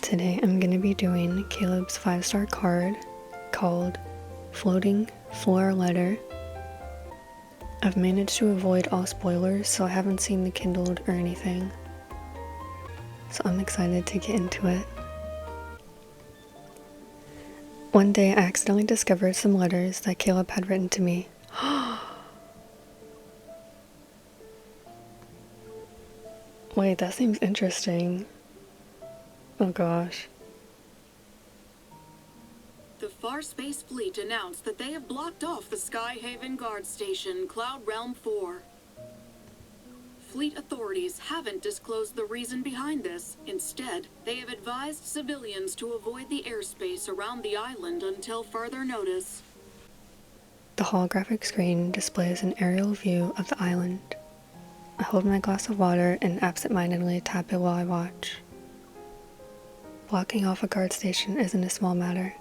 Today I'm going to be doing Caleb's 5-star card called Floating Floraletter. I've managed to avoid all spoilers, so I haven't seen the Kindled or anything. So I'm excited to get into it. One day I accidentally discovered some letters that Caleb had written to me. Wait, that seems interesting. Oh gosh. The Far Space Fleet announced that they have blocked off the Skyhaven guard station, Cloud Realm 4. Fleet authorities haven't disclosed the reason behind this. Instead, they have advised civilians to avoid the airspace around the island until further notice. The holographic screen displays an aerial view of the island. I hold my glass of water and absent-mindedly tap it while I watch. Blocking off a guard station isn't a small matter.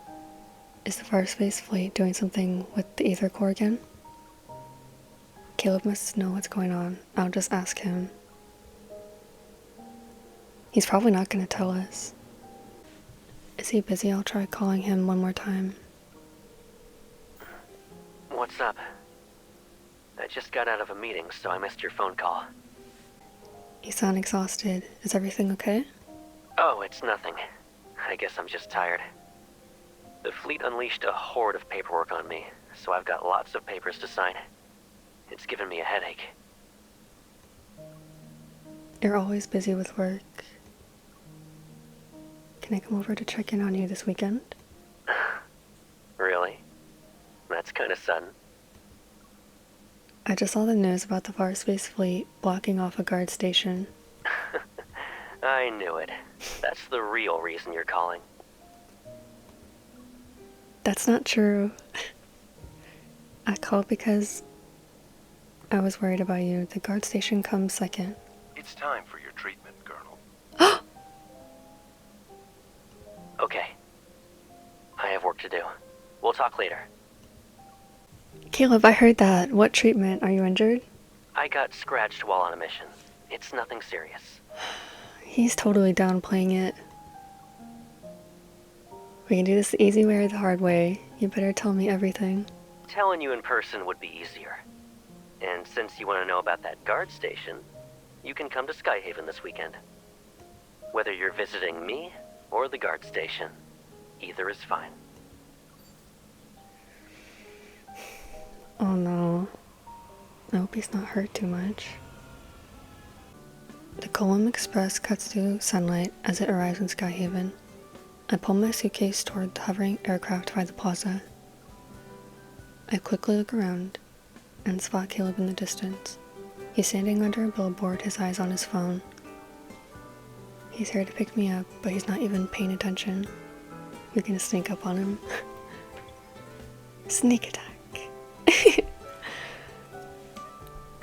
Is the Far Space Fleet doing something with the Ether Core again? Caleb must know what's going on. I'll just ask him. He's probably not going to tell us. Is he busy? I'll try calling him one more time. What's up? I just got out of a meeting, so I missed your phone call. You sound exhausted. Is everything okay? Oh, it's nothing. I guess I'm just tired. The fleet unleashed a horde of paperwork on me, so I've got lots of papers to sign. It's given me a headache. You're always busy with work. Can I come over to check in on you this weekend? Really? That's kind of sudden. I just saw the news about the Far Space Fleet blocking off a guard station. I knew it. That's the real reason you're calling. That's not true. I called because I was worried about you. The guard station comes second. It's time for your treatment, Colonel. Okay. I have work to do. We'll talk later. Caleb, I heard that. What treatment? Are you injured? I got scratched while on a mission. It's nothing serious. He's totally downplaying it. We can do this the easy way or the hard way. You better tell me everything. Telling you in person would be easier. And since you want to know about that guard station, you can come to Skyhaven this weekend. Whether you're visiting me or the guard station, either is fine. Oh no. I hope he's not hurt too much. The Colum Express cuts through sunlight as it arrives in Skyhaven. I pull my suitcase toward the hovering aircraft by the plaza. I quickly look around and spot Caleb in the distance. He's standing under a billboard, his eyes on his phone. He's here to pick me up, but he's not even paying attention. We're gonna sneak up on him. Sneak attack.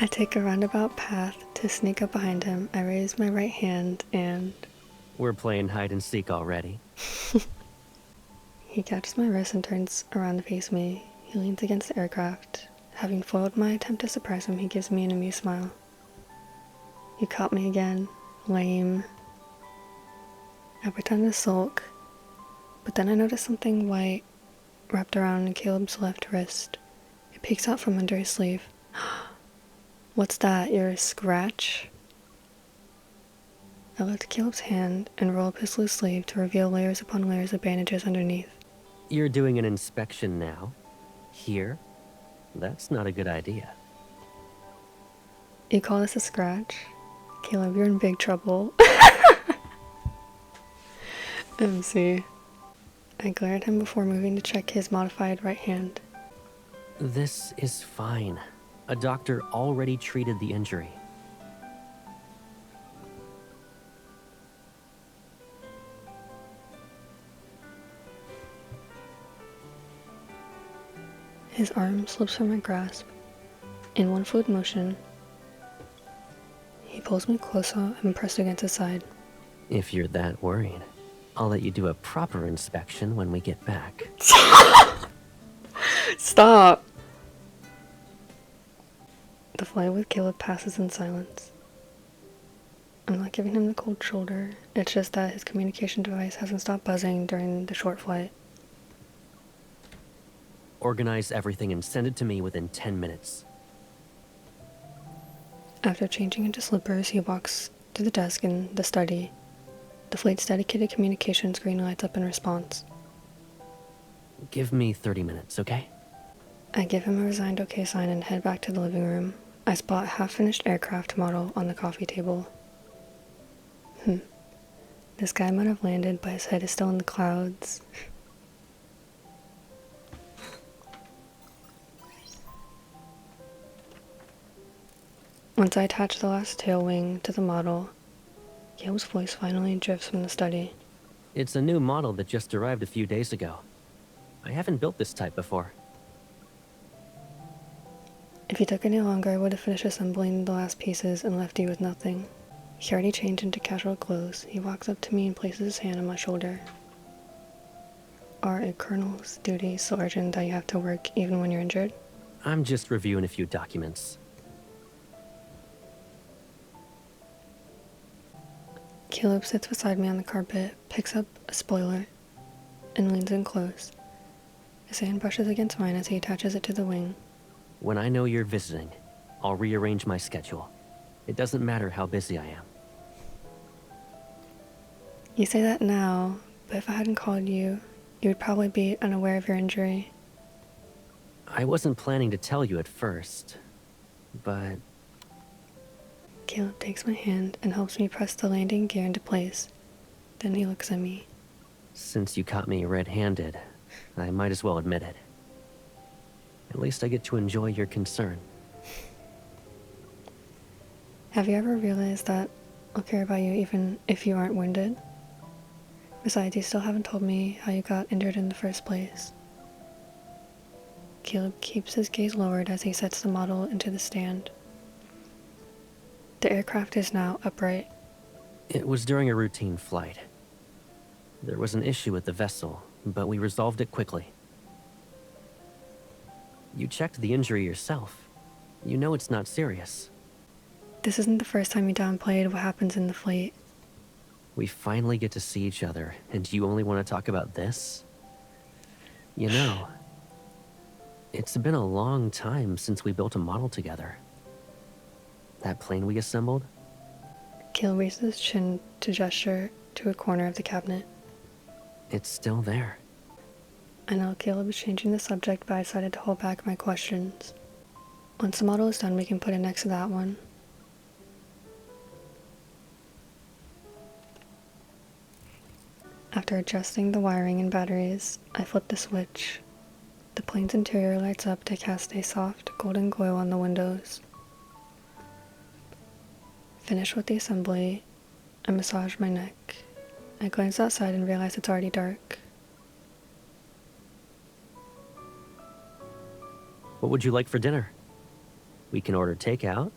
I take a roundabout path to sneak up behind him. I raise my right hand and... We're playing hide and seek already. He catches my wrist and turns around to face me. He leans against the aircraft. Having foiled my attempt to surprise him, he gives me an amused smile. You caught me again. Lame. I pretend to sulk, but then I notice something white wrapped around Caleb's left wrist. It peeks out from under his sleeve. What's that? Your scratch? I lift Caleb's hand and roll up his loose sleeve to reveal layers upon layers of bandages underneath. You're doing an inspection now? Here? That's not a good idea. You call this a scratch? Caleb, you're in big trouble. MC. I glare at him before moving to check his modified right hand. This is fine. A doctor already treated the injury. His arm slips from my grasp. In one fluid motion, he pulls me closer and pressed against his side. If you're that worried, I'll let you do a proper inspection when we get back. Stop! The flight with Caleb passes in silence. I'm not giving him the cold shoulder. It's just that his communication device hasn't stopped buzzing during the short flight. Organize everything and send it to me within 10 minutes. After changing into slippers, he walks to the desk in the study. The fleet's dedicated communication screen lights up in response. Give me 30 minutes, okay? I give him a resigned okay sign and head back to the living room. I spot a half-finished aircraft model on the coffee table. This guy might have landed, but his head is still in the clouds. Once I attach the last tail wing to the model, Caleb's voice finally drifts from the study. It's a new model that just arrived a few days ago. I haven't built this type before. If you took any longer, I would have finished assembling the last pieces and left you with nothing. He already changed into casual clothes. He walks up to me and places his hand on my shoulder. Are a colonel's duties so urgent that you have to work even when you're injured? I'm just reviewing a few documents. Caleb sits beside me on the carpet, picks up a spoiler, and leans in close. His hand brushes against mine as he attaches it to the wing. When I know you're visiting, I'll rearrange my schedule. It doesn't matter how busy I am. You say that now, but if I hadn't called you, you would probably be unaware of your injury. I wasn't planning to tell you at first, but Caleb takes my hand and helps me press the landing gear into place. Then he looks at me. since you caught me red-handed, I might as well admit it. At least I get to enjoy your concern. Have you ever realized that I'll care about you even if you aren't wounded? Besides, you still haven't told me how you got injured in the first place. Caleb keeps his gaze lowered as he sets the model into the stand. The aircraft is now upright. It was during a routine flight. There was an issue with the vessel, but we resolved it quickly. You checked the injury yourself. You know it's not serious. This isn't the first time you downplayed what happens in the fleet. We finally get to see each other, and you only want to talk about this? You know, it's been a long time since we built a model together. That plane we assembled? Caleb raises his chin to gesture to a corner of the cabinet. It's still there. I know Caleb is changing the subject, but I decided to hold back my questions. Once the model is done, we can put it next to that one. After adjusting the wiring and batteries, I flip the switch. The plane's interior lights up to cast a soft, golden glow on the windows. Finished with the assembly, I massage my neck. I glance outside and realize it's already dark. What would you like for dinner? We can order takeout,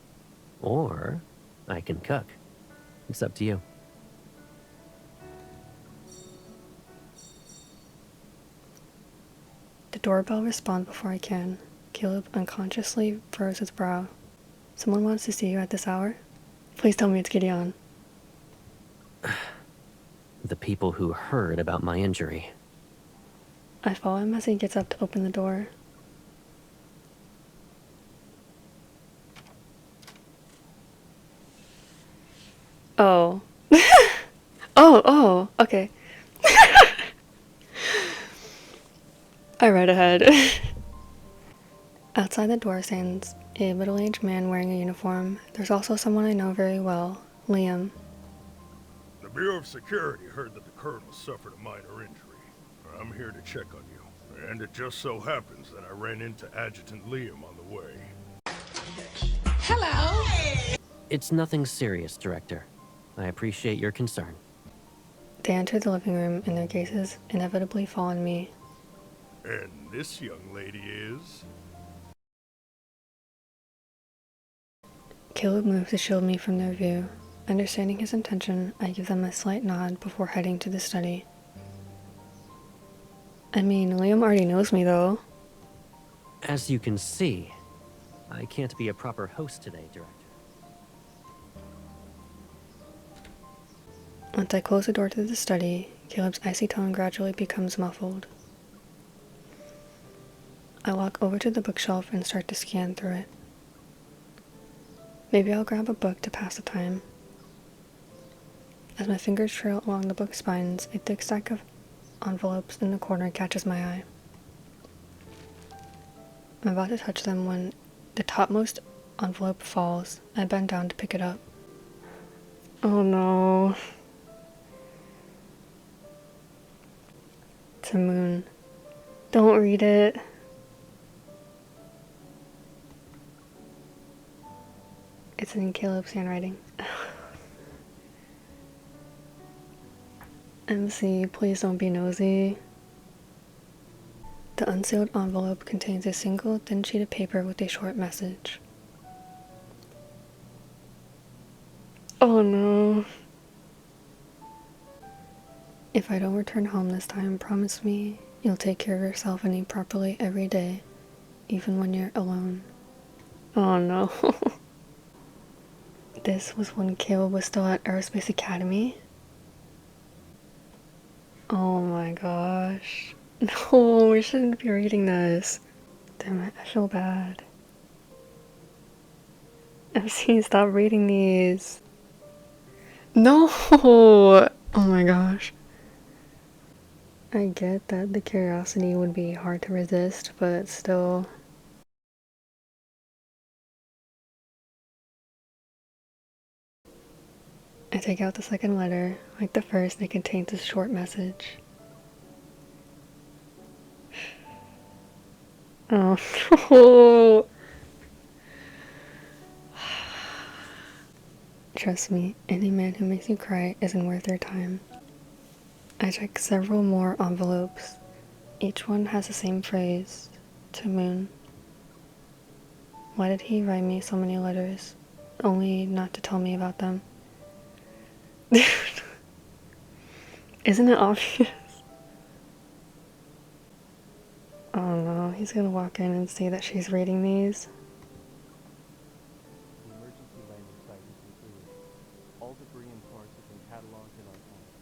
or I can cook. It's up to you. The doorbell responds before I can. Caleb unconsciously furrows his brow. Someone wants to see you at this hour? Please tell me it's Gideon. The people who heard about my injury. I follow him as he gets up to open the door. Oh. Oh, okay. I read ahead. Outside the door stands a middle-aged man wearing a uniform. There's also someone I know very well, Liam. The Bureau of Security heard that the Colonel suffered a minor injury. I'm here to check on you. And it just so happens that I ran into Adjutant Liam on the way. Hello! It's nothing serious, Director. I appreciate your concern. They enter the living room and their gazes inevitably fall on me. And this young lady is... Caleb moves to shield me from their view. Understanding his intention, I give them a slight nod before heading to the study. I mean, Liam already knows me though. As you can see, I can't be a proper host today, Director. Once I close the door to the study, Caleb's icy tone gradually becomes muffled. I walk over to the bookshelf and start to scan through it. Maybe I'll grab a book to pass the time. As my fingers trail along the book spines, a thick stack of envelopes in the corner catches my eye. I'm about to touch them when the topmost envelope falls. I bend down to pick it up. Oh no. It's a moon. Don't read it. It's in Caleb's handwriting. MC, please don't be nosy. The unsealed envelope contains a single thin sheet of paper with a short message. Oh no. If I don't return home this time, promise me you'll take care of yourself and eat properly every day, even when you're alone. Oh no. This was when Caleb was still at Aerospace Academy? Oh my gosh. No, we shouldn't be reading this. Damn it, I feel bad. MC, stop reading these. No! Oh my gosh. I get that the curiosity would be hard to resist, but still. I take out the second letter. Like the first, it contains a short message. Oh no! Trust me, any man who makes you cry isn't worth your time. I check several more envelopes. Each one has the same phrase, to Moon. Why did he write me so many letters, only not to tell me about them? Isn't it obvious? Oh no, he's gonna walk in and see that she's reading these. The emergency landing site has been cleared. All debris and parts have been cataloged and archived.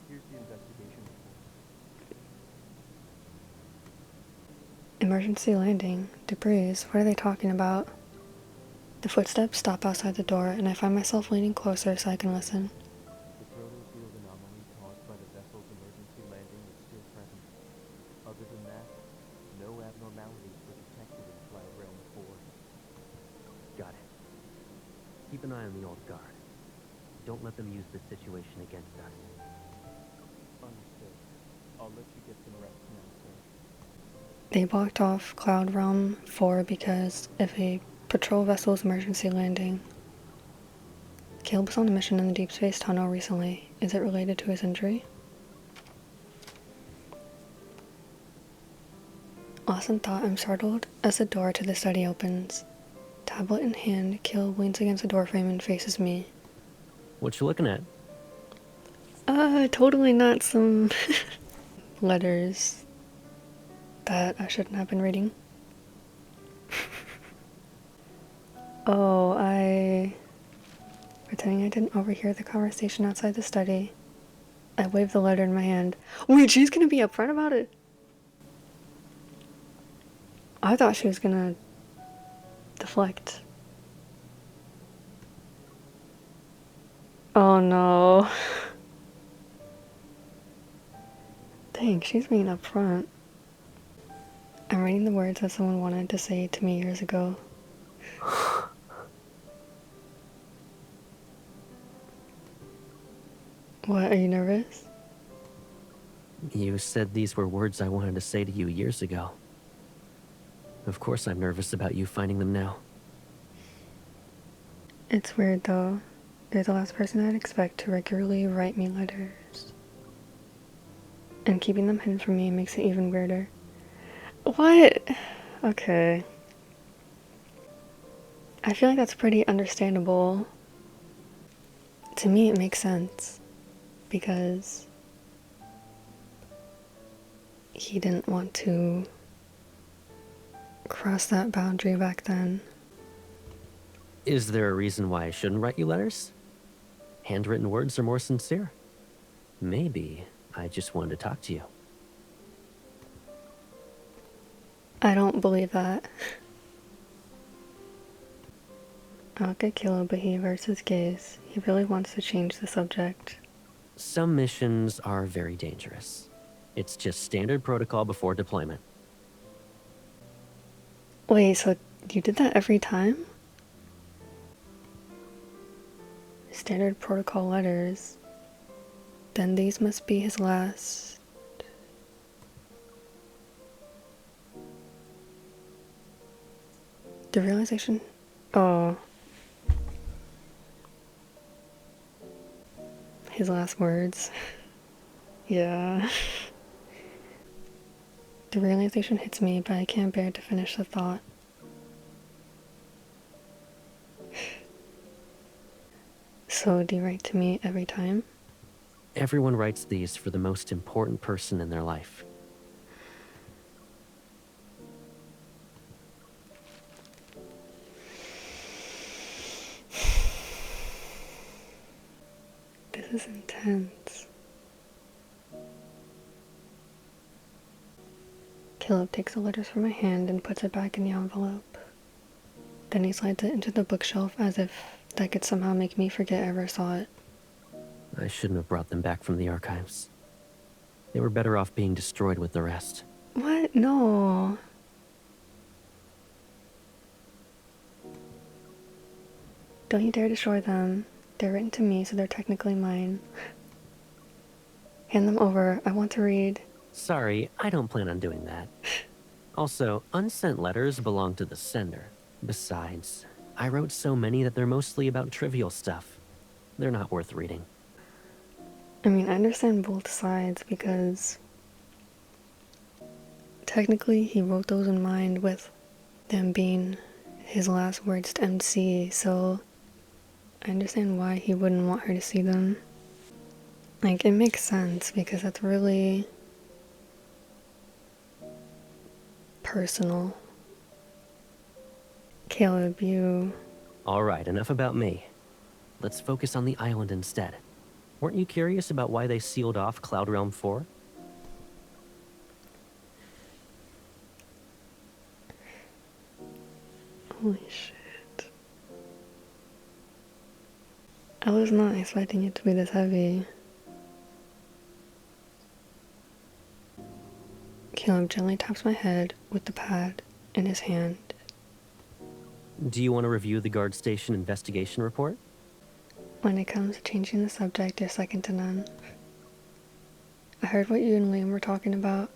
Here's the investigation report. Emergency landing. Debris. What are they talking about? The footsteps stop outside the door, and I find myself leaning closer so I can listen. The thermal field anomaly caused by the vessel's emergency landing is still present. Other than that, no abnormalities were detected in Cloud Realm 4. Got it. Keep an eye on the old guard. Don't let them use this situation against us. Understood. I'll let you get some rest now, sir. They blocked off Cloud Realm 4 because of a patrol vessel's emergency landing. Caleb was on a mission in the Deepspace tunnel recently. Is it related to his injury? Lost in thought, I'm startled as the door to the study opens. Tablet in hand, Caleb leans against the doorframe and faces me. What you looking at? Totally not some letters that I shouldn't have been reading. Pretending I didn't overhear the conversation outside the study. I waved the letter in my hand. Wait, she's gonna be upfront about it? I thought she was gonna deflect. Oh no. Dang, she's being upfront. I'm reading the words that someone wanted to say to me years ago. What, are you nervous? You said these were words I wanted to say to you years ago. Of course I'm nervous about you finding them now. It's weird though. You're the last person I'd expect to regularly write me letters. And keeping them hidden from me makes it even weirder. What? Okay. I feel like that's pretty understandable. To me, it makes sense. Because he didn't want to cross that boundary back then. Is there a reason why I shouldn't write you letters? Handwritten words are more sincere. Maybe I just wanted to talk to you. I don't believe that. I look at Caleb, but he averts his gaze. He really wants to change the subject. Some missions are very dangerous. It's just standard protocol before deployment. Wait, so you did that every time? Standard protocol letters. Then these must be his last. The realization. Oh. His last words. Yeah. The realization hits me, but I can't bear to finish the thought. So, do you write to me every time? Everyone writes these for the most important person in their life. This is intense. Caleb takes the letters from my hand and puts it back in the envelope. Then he slides it into the bookshelf as if that could somehow make me forget I ever saw it. I shouldn't have brought them back from the archives. They were better off being destroyed with the rest. What? No. Don't you dare destroy them. They're written to me, so they're technically mine. Hand them over. I want to read. Sorry, I don't plan on doing that. Also, unsent letters belong to the sender. Besides, I wrote so many that they're mostly about trivial stuff. They're not worth reading. I mean, I understand both sides because technically he wrote those in mind with them being his last words to MC, so I understand why he wouldn't want her to see them. Like, it makes sense because that's really personal. Caleb, you... Alright, enough about me. Let's focus on the island instead. Weren't you curious about why they sealed off Cloud Realm 4? Holy shit. I was not expecting it to be this heavy. Caleb gently taps my head with the pad in his hand. Do you want to review the guard station investigation report? When it comes to changing the subject, you're second to none. I heard what you and Liam were talking about.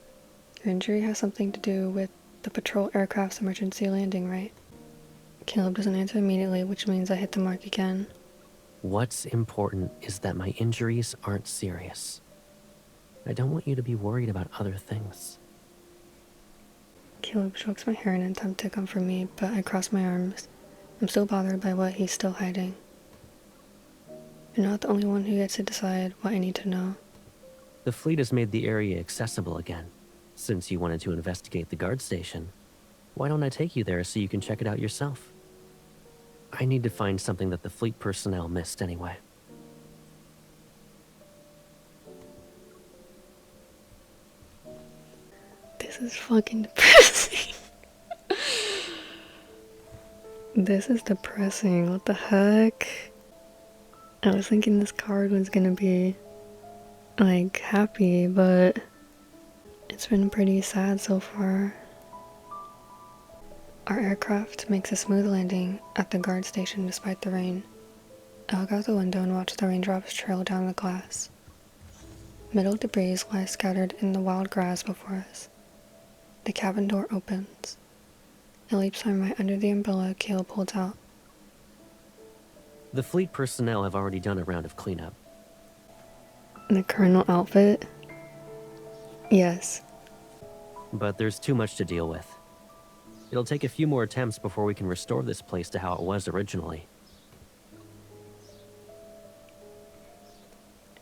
Your injury has something to do with the patrol aircraft's emergency landing, right? Caleb doesn't answer immediately, which means I hit the mark again. What's important is that my injuries aren't serious. I don't want you to be worried about other things. Caleb strokes my hair in an attempt to comfort me, but I cross my arms. I'm still bothered by what he's still hiding. You're not the only one who gets to decide what I need to know. The fleet has made the area accessible again. Since you wanted to investigate the guard station, why don't I take you there so you can check it out yourself? I need to find something that the fleet personnel missed anyway. This is fucking depressing. This is depressing. What the heck? I was thinking this card was gonna be, like, happy, but it's been pretty sad so far. Our aircraft makes a smooth landing at the guard station despite the rain. I look out the window and watch the raindrops trail down the glass. Metal debris lies scattered in the wild grass before us. The cabin door opens. It leaps from right under the umbrella Caleb holds out. The fleet personnel have already done a round of cleanup. The colonel outfit? Yes. But there's too much to deal with. It'll take a few more attempts before we can restore this place to how it was originally.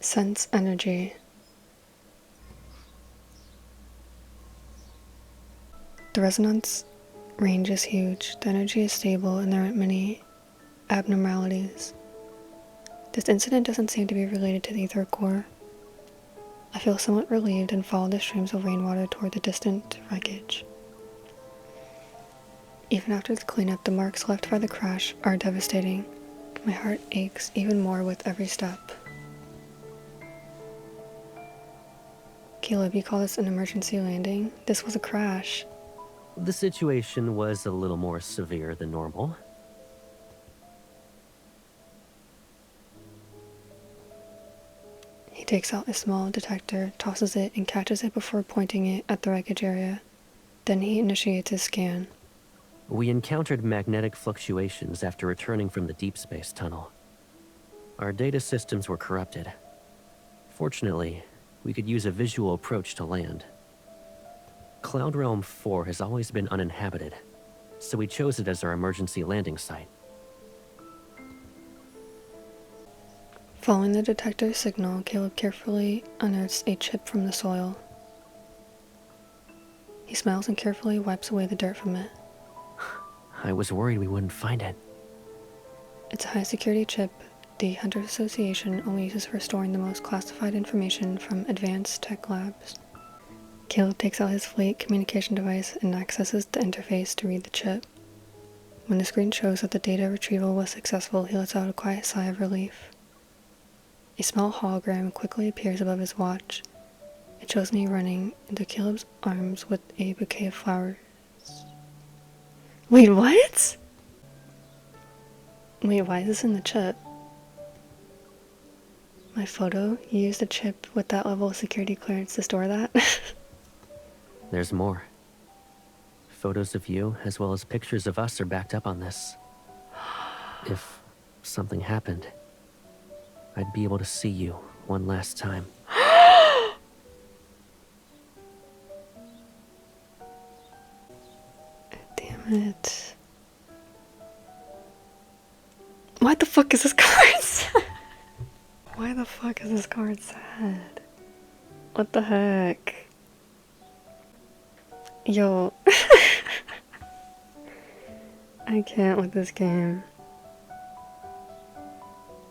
Sense energy. The resonance range is huge, the energy is stable, and there aren't many abnormalities. This incident doesn't seem to be related to the ether core. feel somewhat relieved and follow the streams of rainwater toward the distant wreckage. Even after the cleanup, the marks left by the crash are devastating. My heart aches even more with every step. Caleb, you call this an emergency landing? This was a crash. The situation was a little more severe than normal. He takes out a small detector, tosses it, and catches it before pointing it at the wreckage area. Then he initiates his scan. We encountered magnetic fluctuations after returning from the Deepspace tunnel. Our data systems were corrupted. Fortunately, we could use a visual approach to land. Cloud Realm 4 has always been uninhabited, so we chose it as our emergency landing site. Following the detector's signal, Caleb carefully unearths a chip from the soil. He smiles and carefully wipes away the dirt from it. I was worried we wouldn't find it. It's a high-security chip the Hunters Association only uses for storing the most classified information from advanced tech labs. Caleb takes out his fleet communication device and accesses the interface to read the chip. When the screen shows that the data retrieval was successful, he lets out a quiet sigh of relief. A small hologram quickly appears above his watch. It shows me running into Caleb's arms with a bouquet of flowers. Wait, what? Wait, why is this in the chip? My photo? You used a chip with that level of security clearance to store that? There's more. Photos of you, as well as pictures of us, are backed up on this. If something happened, I'd be able to see you one last time. Damn it. Why the fuck is this card sad? Why the fuck is this card sad? What the heck? Yo. I can't with this game.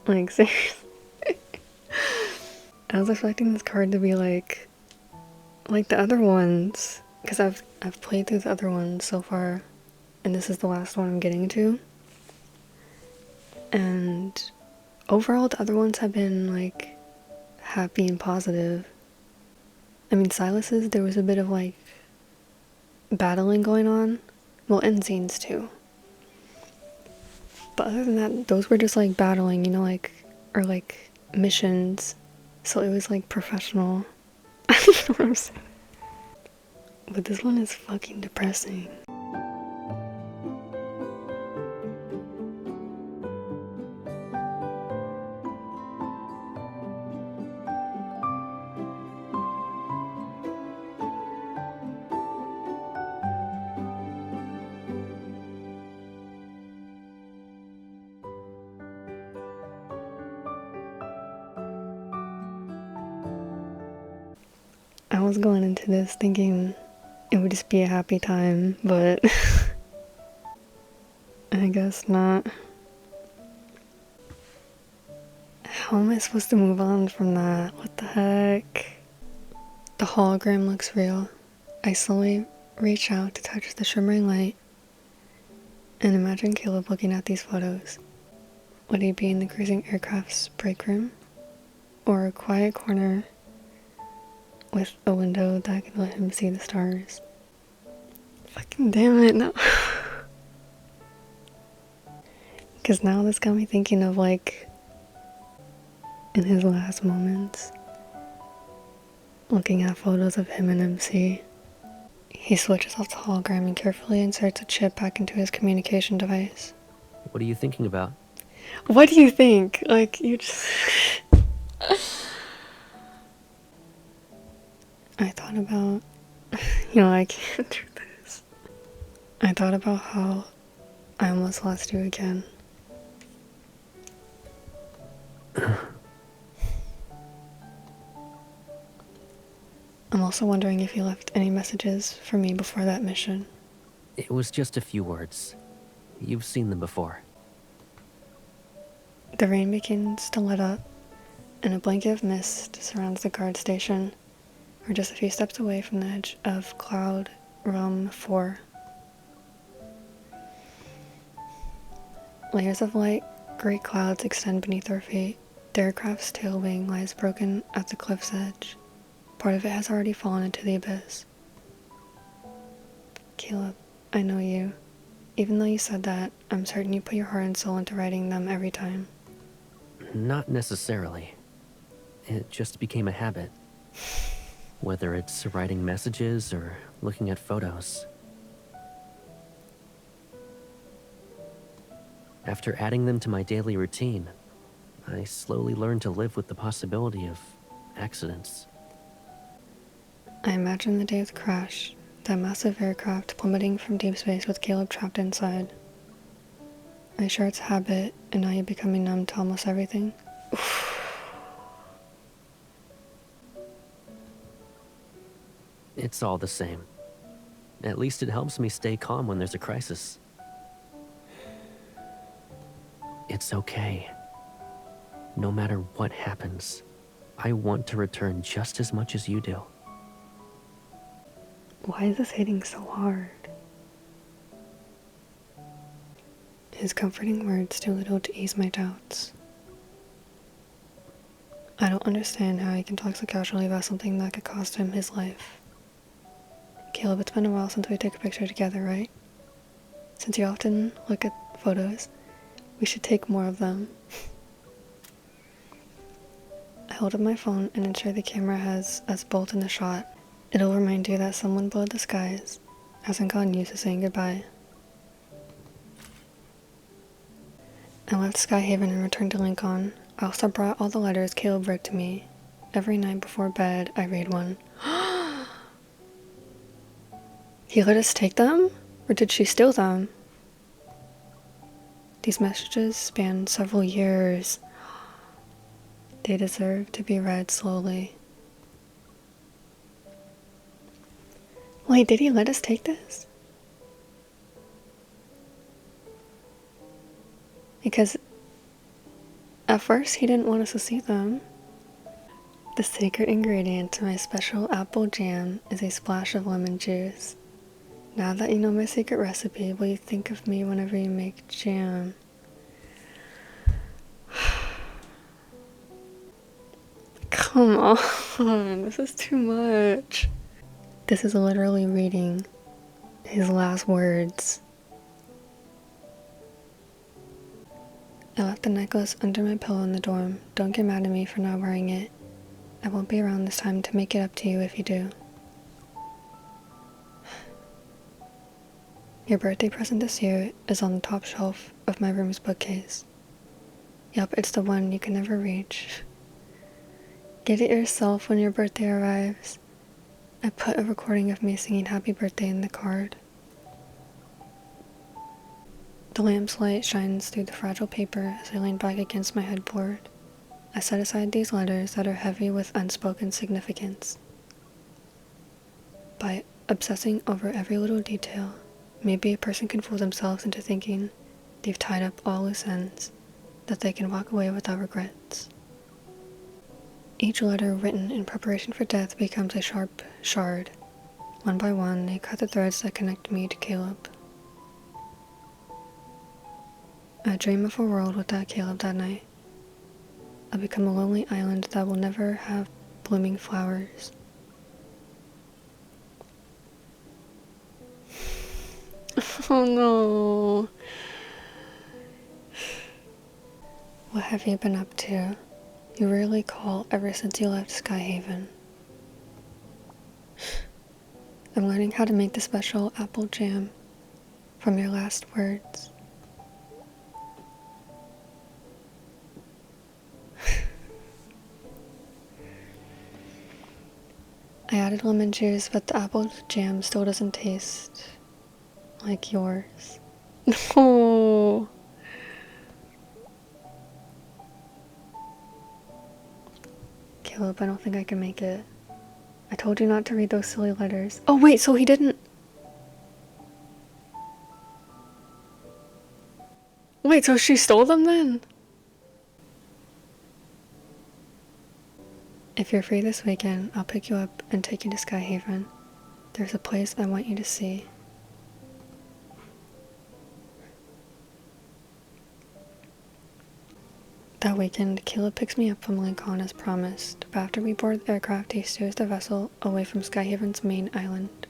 Like, seriously. I was expecting this card to be like the other ones. Because I've played through the other ones so far. And this is the last one I'm getting to. And overall, the other ones have been, like, happy and positive. I mean, Silas's, there was a bit of, like, battling going on. Well, end scenes, too. But other than that, those were just, like, battling, you know, like, or, like, missions. So it was, like, professional. I don't know what I'm saying. But this one is fucking depressing. I was going into this thinking it would just be a happy time, but I guess not. How am I supposed to move on from that? What the heck? The hologram looks real. I slowly reach out to touch the shimmering light and imagine Caleb looking at these photos. Would he be in the cruising aircraft's break room? Or a quiet corner with a window that could let him see the stars? Fucking damn it, no. Because now this got me thinking of, like, in his last moments, looking at photos of him and MC. He switches off the hologram and carefully inserts a chip back into his communication device. What are you thinking about? What do you think? Like, you just... I thought about... You know, I can't do this. I thought about how I almost lost you again. I'm also wondering if you left any messages for me before that mission. It was just a few words. You've seen them before. The rain begins to let up, and a blanket of mist surrounds the guard station. We're just a few steps away from the edge of Cloud Realm 4. Layers of light gray clouds extend beneath our feet. The aircraft's tail wing lies broken at the cliff's edge. Part of it has already fallen into the abyss. Caleb, I know you. Even though you said that, I'm certain you put your heart and soul into writing them every time. Not necessarily. It just became a habit. Whether it's writing messages or looking at photos. After adding them to my daily routine, I slowly learned to live with the possibility of accidents. I imagine the day of the crash, that massive aircraft plummeting from deep space with Caleb trapped inside. I sure it's a habit, and now you're becoming numb to almost everything. It's all the same. At least it helps me stay calm when there's a crisis. It's okay. No matter what happens, I want to return just as much as you do. Why is this hitting so hard? His comforting words too little to ease my doubts. I don't understand how he can talk so casually about something that could cost him his life. Caleb, it's been a while since we took a picture together, right? Since you often look at photos, we should take more of them. I hold up my phone and ensure the camera has us both in the shot. It'll remind you that someone below the skies hasn't gotten used to saying goodbye. I left Skyhaven and returned to Lincoln. I also brought all the letters Caleb wrote to me. Every night before bed, I read one. He let us take them? Or did she steal them? These messages span several years. They deserve to be read slowly. Wait, did he let us take this? Because at first he didn't want us to see them. The secret ingredient to my special apple jam is a splash of lemon juice. Now that you know my secret recipe, will you think of me whenever you make jam? Come on, this is too much. This is literally reading his last words. I left the necklace under my pillow in the dorm. Don't get mad at me for not wearing it. I won't be around this time to make it up to you if you do. Your birthday present this year is on the top shelf of my room's bookcase. Yup, it's the one you can never reach. Get it yourself when your birthday arrives. I put a recording of me singing happy birthday in the card. The lamp's light shines through the fragile paper as I lean back against my headboard. I set aside these letters that are heavy with unspoken significance. By obsessing over every little detail, maybe a person can fool themselves into thinking they've tied up all loose ends, that they can walk away without regrets. Each letter written in preparation for death becomes a sharp shard. One by one, they cut the threads that connect me to Caleb. I dream of a world without Caleb that night. I become a lonely island that will never have blooming flowers. Oh no. What have you been up to? You rarely call ever since you left Skyhaven. I'm learning how to make the special apple jam from your last words. I added lemon juice, but the apple jam still doesn't taste like yours. No. Caleb, I don't think I can make it. I told you not to read those silly letters. Oh wait, so he didn't... Wait, so she stole them then? If you're free this weekend, I'll pick you up and take you to Skyhaven. There's a place I want you to see. That weekend, Caleb picks me up from Lincoln as promised, but after we board the aircraft, he steers the vessel away from Skyhaven's main island.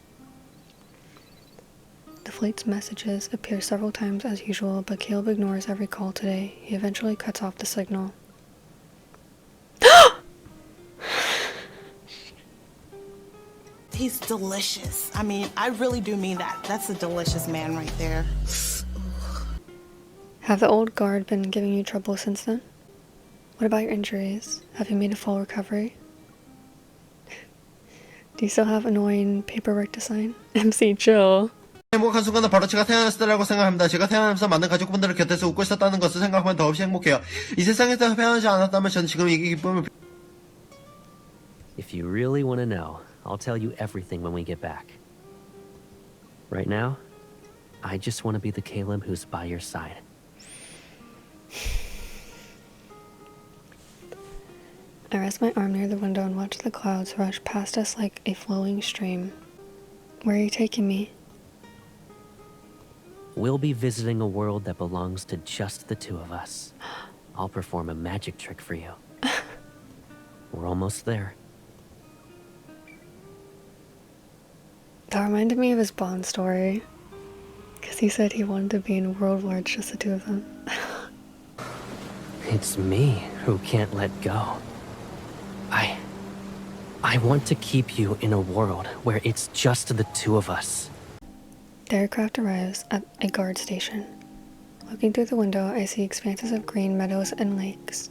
The fleet's messages appear several times as usual, but Caleb ignores every call today. He eventually cuts off the signal. He's delicious. I mean, I really do mean that. That's a delicious man right there. Have the old guard been giving you trouble since then? What about your injuries? Have you made a full recovery? Do you still have annoying paperwork to sign? MC chill. 행복한 순간은 바로 제가 태어났을 때라고 생각합니다. 제가 태어나면서 많은 가족분들을 곁에서 웃고 있었다는 것을 생각하면 더없이 행복해요. 이 세상에서 태어나지 않았다면 저는 지금 이 기쁨을... If you really want to know, I'll tell you everything when we get back. Right now, I just want to be the Caleb who's by your side. I rest my arm near the window and watch the clouds rush past us like a flowing stream. Where are you taking me? We'll be visiting a world that belongs to just the two of us. I'll perform a magic trick for you. We're almost there. That reminded me of his Bond story. Because he said he wanted to be in a world where it's just the two of them. It's me who can't let go. I want to keep you in a world where it's just the two of us. The aircraft arrives at a guard station. Looking through the window, I see expanses of green meadows and lakes.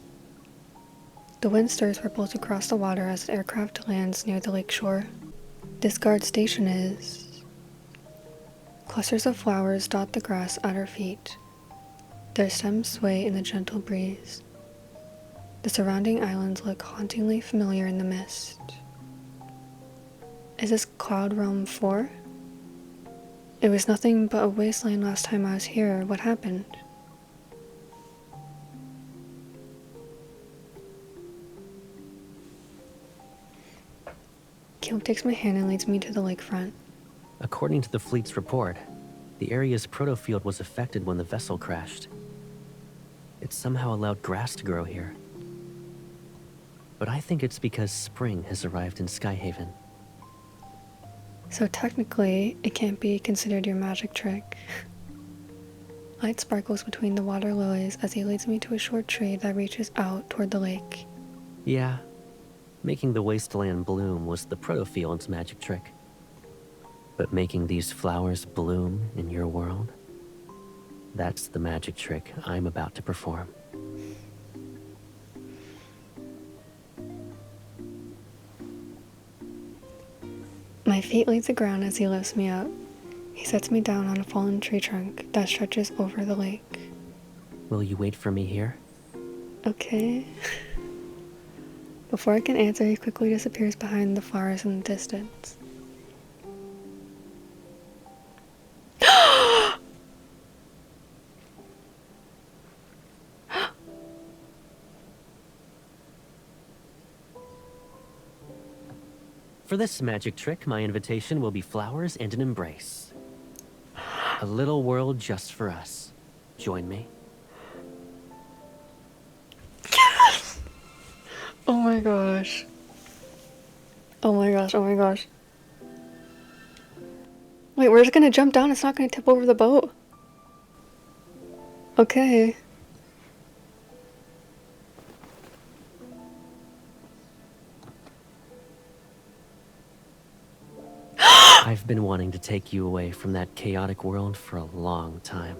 The wind stirs ripples across the water as the aircraft lands near the lake shore. This guard station is... Clusters of flowers dot the grass at our feet. Their stems sway in the gentle breeze. The surrounding islands look hauntingly familiar in the mist. Is this Cloud Realm 4? It was nothing but a wasteland last time I was here. What happened? Caleb takes my hand and leads me to the lakefront. According to the fleet's report, the area's protofield was affected when the vessel crashed. It somehow allowed grass to grow here. But I think it's because spring has arrived in Skyhaven. So technically, it can't be considered your magic trick. Light sparkles between the water lilies as he leads me to a short tree that reaches out toward the lake. Yeah, making the wasteland bloom was the protofield's magic trick. But making these flowers bloom in your world, that's the magic trick I'm about to perform. My feet leave the ground as he lifts me up. He sets me down on a fallen tree trunk that stretches over the lake. Will you wait for me here? Okay. Before I can answer, he quickly disappears behind the flowers in the distance. For this magic trick, my invitation will be flowers and an embrace. A little world just for us. Join me. Yes! Oh my gosh. Oh my gosh, oh my gosh. Wait, we're just gonna jump down, it's not gonna tip over the boat? Okay. I've been wanting to take you away from that chaotic world for a long time.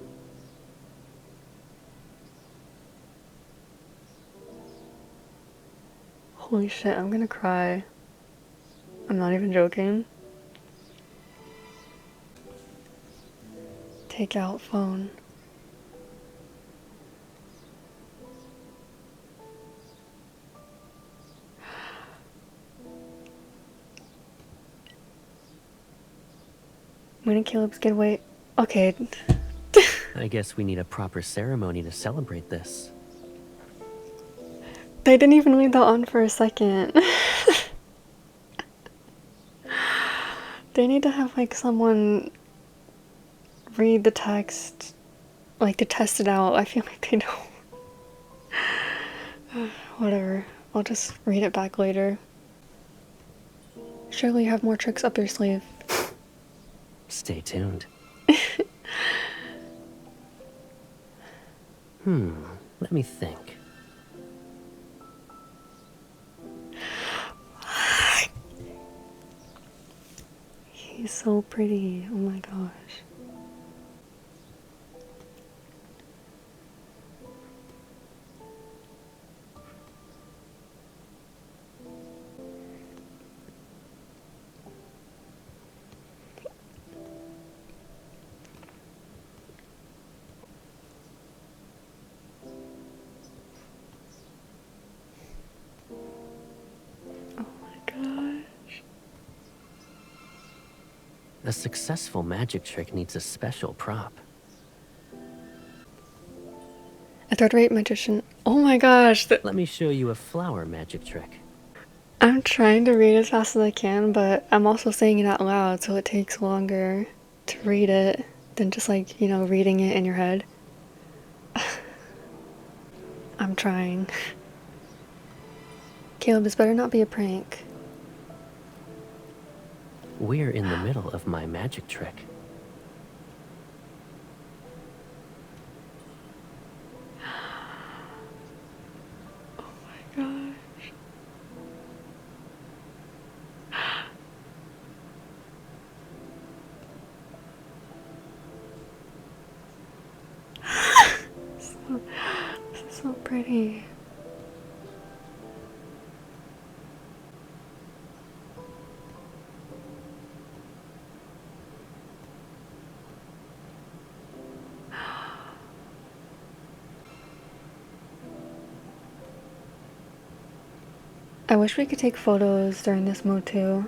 Holy shit, I'm gonna cry. I'm not even joking. Take out phone. When did Caleb's getaway? Okay. I guess we need a proper ceremony to celebrate this. They didn't even leave that on for a second. They need to have like someone read the text, like to test it out. I feel like they don't. Whatever. I'll just read it back later. Surely you have more tricks up your sleeve. Stay tuned. Let me think. He's so pretty. Oh my gosh. A successful magic trick needs a special prop. A third-rate magician. Oh my gosh. Let me show you a flower magic trick. I'm trying to read as fast as I can, but I'm also saying it out loud, so it takes longer to read it than just like, you know, reading it in your head. I'm trying. Caleb, this better not be a prank. We're in the middle of my magic trick. Oh my gosh. This is so pretty. I wish we could take photos during this mode too.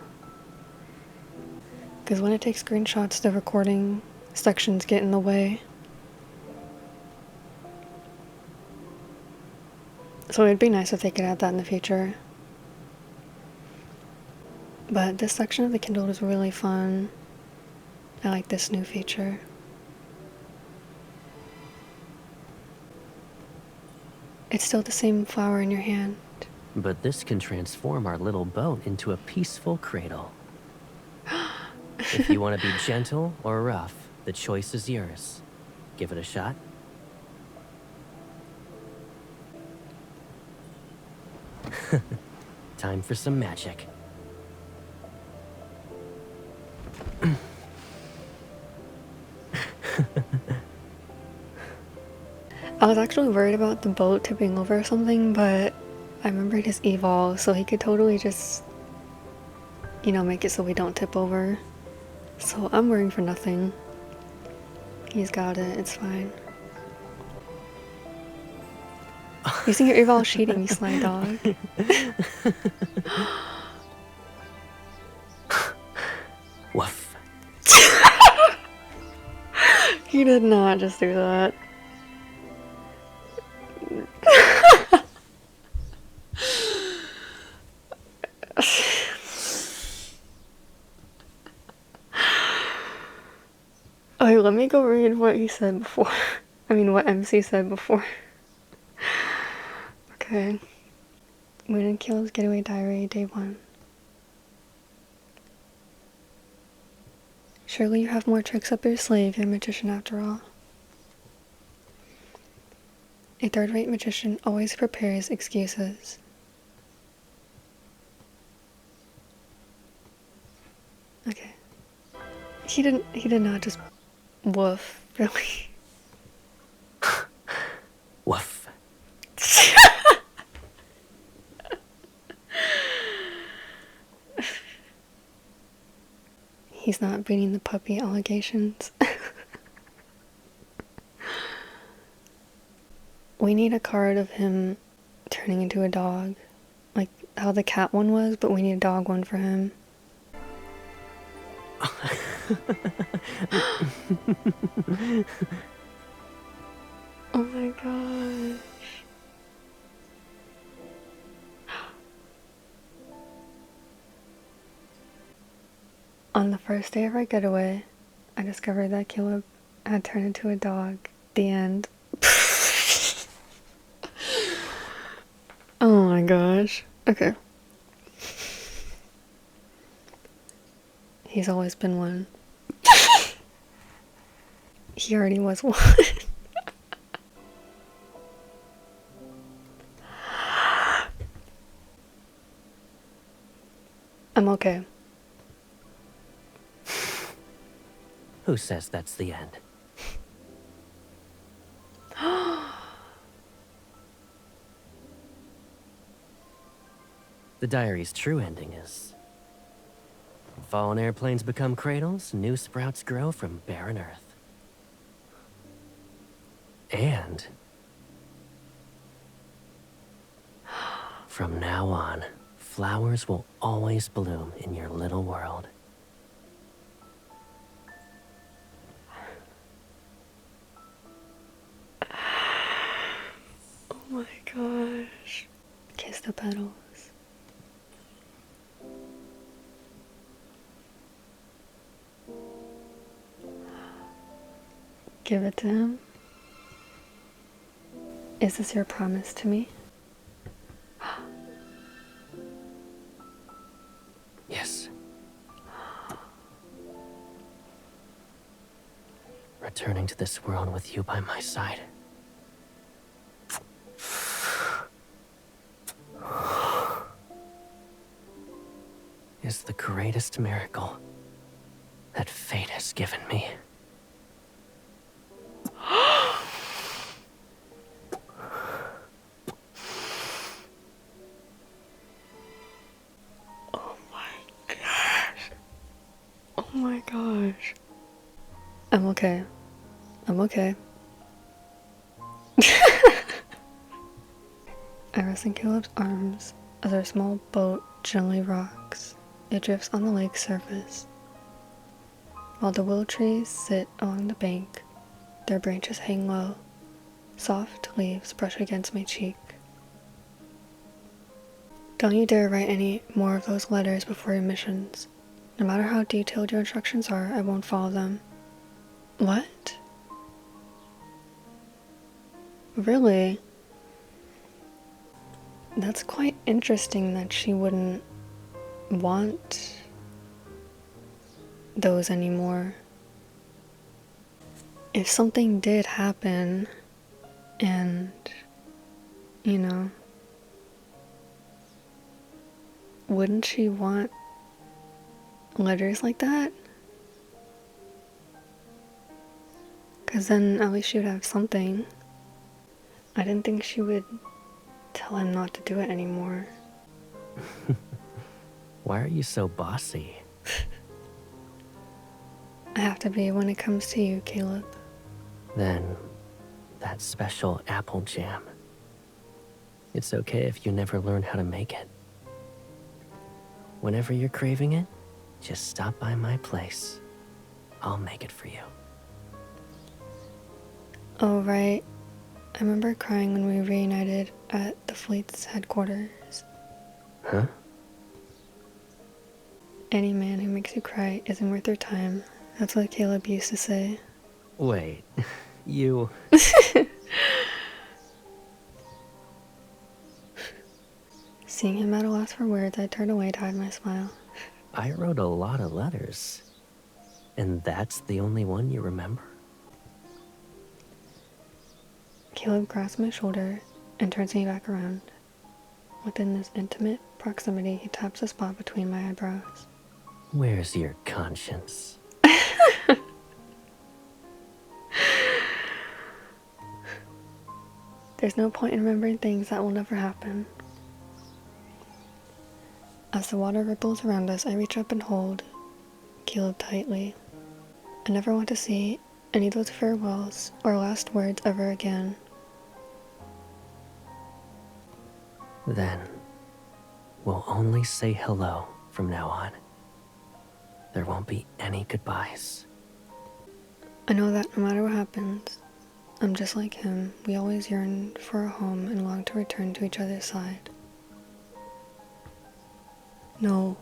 Because when it takes screenshots, the recording sections get in the way. So it'd be nice if they could add that in the future. But this section of the Kindle is really fun. I like this new feature. It's still the same flower in your hand. But this can transform our little boat into a peaceful cradle. If you want to be gentle or rough, the choice is yours. Give it a shot. Time for some magic. I was actually worried about the boat tipping over or something, but I remembered his evolve, so he could totally just, you know, make it so we don't tip over. So I'm worrying for nothing. He's got it, it's fine. Using your evolve cheating, you sly dog. Woof. He did not just do that. Okay, let me go read what he said before. I mean, what MC said before. Okay. Moon and Kill's Getaway Diary, Day 1. Surely you have more tricks up your sleeve, you're a magician after all. A third-rate magician always prepares excuses. Okay. He did not just woof, really. Woof. He's not beating the puppy allegations. We need a card of him turning into a dog. Like how the cat one was, but we need a dog one for him. Oh my gosh. On the first day of our getaway, I discovered that Caleb had turned into a dog. The end. Oh my gosh. Okay. He's always been one. He already was one. I'm okay. Who says that's the end? The diary's true ending is... fallen airplanes become cradles, new sprouts grow from barren earth. And... from now on, flowers will always bloom in your little world. Oh my gosh. Kiss the petals. Give it to him. Is this your promise to me? Yes. Returning to this world with you by my side. Is the greatest miracle that fate has given me. Oh my gosh. I'm okay. I'm okay. I rest in Caleb's arms as our small boat gently rocks. It drifts on the lake's surface. While the willow trees sit along the bank, their branches hang low. Soft leaves brush against my cheek. Don't you dare write any more of those letters before your missions. No matter how detailed your instructions are, I won't follow them. What? Really? That's quite interesting that she wouldn't want those anymore. If something did happen and, you know, wouldn't she want letters like that? Because then at least she would have something. I didn't think she would tell him not to do it anymore. Why are you so bossy? I have to be when it comes to you, Caleb. Then, that special apple jam. It's okay if you never learn how to make it. Whenever you're craving it, just stop by my place. I'll make it for you. Oh, right. I remember crying when we reunited at the fleet's headquarters. Huh? Any man who makes you cry isn't worth your time. That's what Caleb used to say. Wait, you... Seeing him at a loss for words, I turned away to hide my smile. I wrote a lot of letters. And that's the only one you remember? Caleb grasps my shoulder and turns me back around. Within this intimate proximity, he taps a spot between my eyebrows. Where's your conscience? There's no point in remembering things that will never happen. As the water ripples around us, I reach up and hold Caleb tightly. I never want to see any of those farewells or last words ever again. Then, we'll only say hello from now on. There won't be any goodbyes. I know that no matter what happens, I'm just like him. We always yearn for a home and long to return to each other's side. No.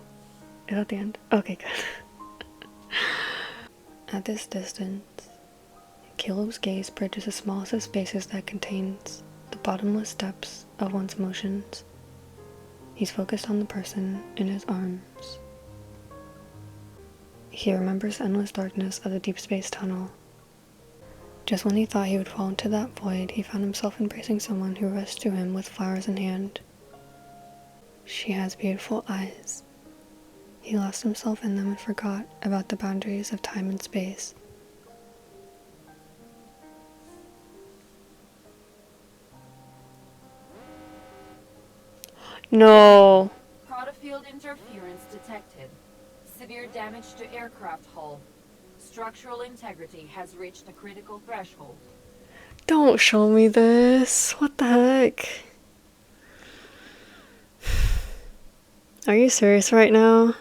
Is that the end? Okay, good. At this distance, Caleb's gaze bridges the smallest of spaces that contains the bottomless depths of one's emotions. He's focused on the person in his arms. He remembers the endless darkness of the deep space tunnel. Just when he thought he would fall into that void, he found himself embracing someone who rushed to him with flowers in hand. She has beautiful eyes. He lost himself in them and forgot about the boundaries of time and space. No. Field interference detected. Severe damage to aircraft hull. Structural integrity has reached a critical threshold. Don't show me this. What the heck? Are you serious right now?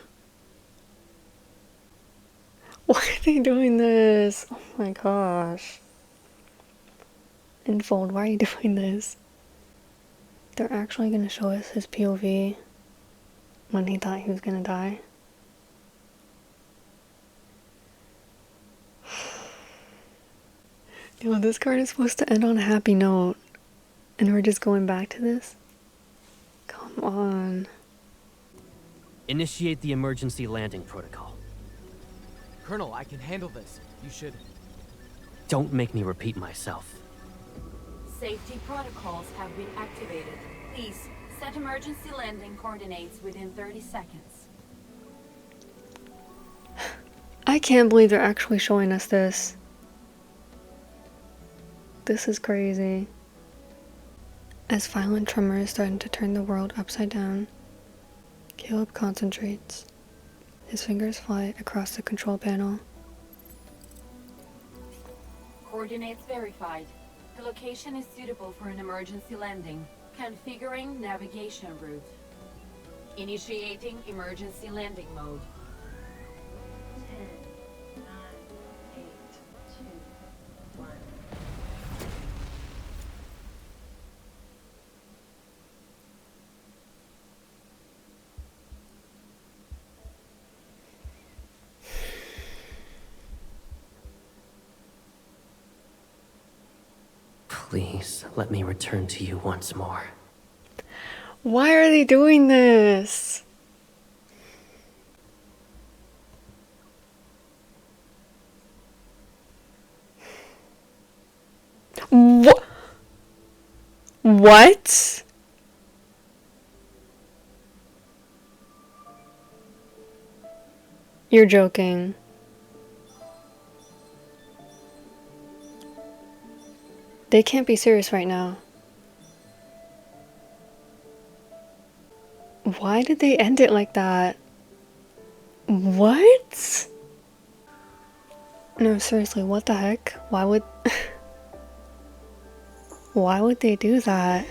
Why are they doing this? Oh my gosh. Infold, why are you doing this? They're actually gonna show us his POV when he thought he was gonna die. Yo, this card is supposed to end on a happy note, and we're just going back to this? Come on. Initiate the emergency landing protocol. Colonel, I can handle this. You should... Don't make me repeat myself. Safety protocols have been activated. Please, set emergency landing coordinates within 30 seconds. I can't believe they're actually showing us this. This is crazy. As violent tremors threaten to turn the world upside down, Caleb concentrates. His fingers fly across the control panel. Coordinates verified. The location is suitable for an emergency landing. Configuring navigation route. Initiating emergency landing mode. 10, 9, 8, 2, 1. Please, let me return to you once more. Why are they doing this? What? You're joking. They can't be serious right now. Why did they end it like that? What? No, seriously, what the heck? Why would... Why would they do that?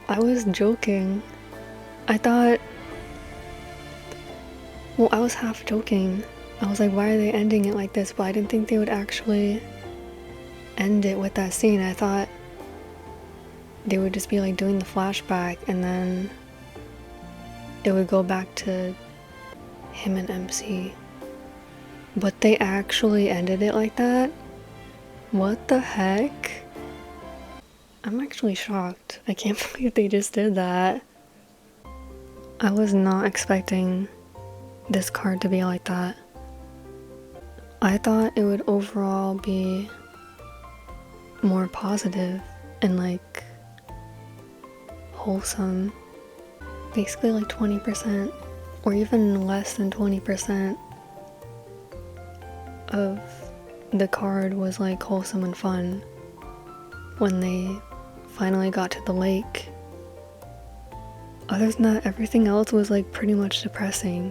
I was joking. I thought... Well, I was half joking. I was like, why are they ending it like this? But I didn't think they would actually end it with that scene. I thought they would just be like doing the flashback and then it would go back to him and MC. But they actually ended it like that? What the heck? I'm actually shocked. I can't believe they just did that. I was not expecting this card to be like that. I thought it would overall be more positive and like wholesome. Basically like 20% or even less than 20% of the card was like wholesome and fun when they finally got to the lake. Other than that, everything else was like pretty much depressing.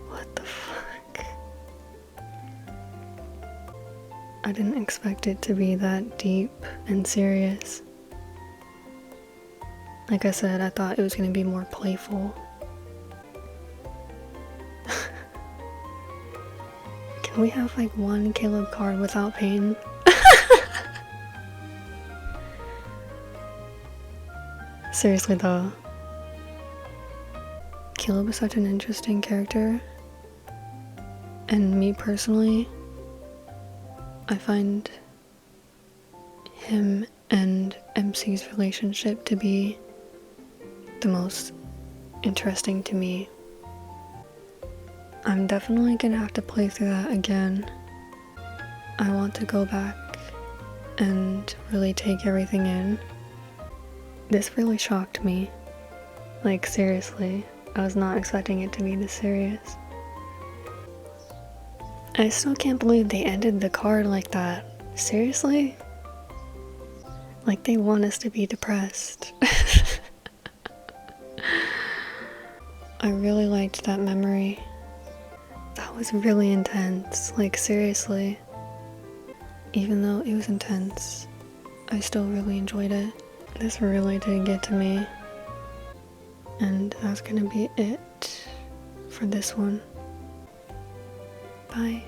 What the fuck? I didn't expect it to be that deep and serious. Like I said, I thought it was gonna be more playful. Can we have like one Caleb card without pain? Seriously though. Caleb is such an interesting character. And me personally, I find him and MC's relationship to be the most interesting to me. I'm definitely gonna have to play through that again. I want to go back and really take everything in. This really shocked me. Like, seriously, I was not expecting it to be this serious. I still can't believe they ended the card like that. Seriously? Like, they want us to be depressed. I really liked that memory. That was really intense, like seriously. Even though it was intense, I still really enjoyed it. This really did get to me. And that's gonna be it for this one. Bye.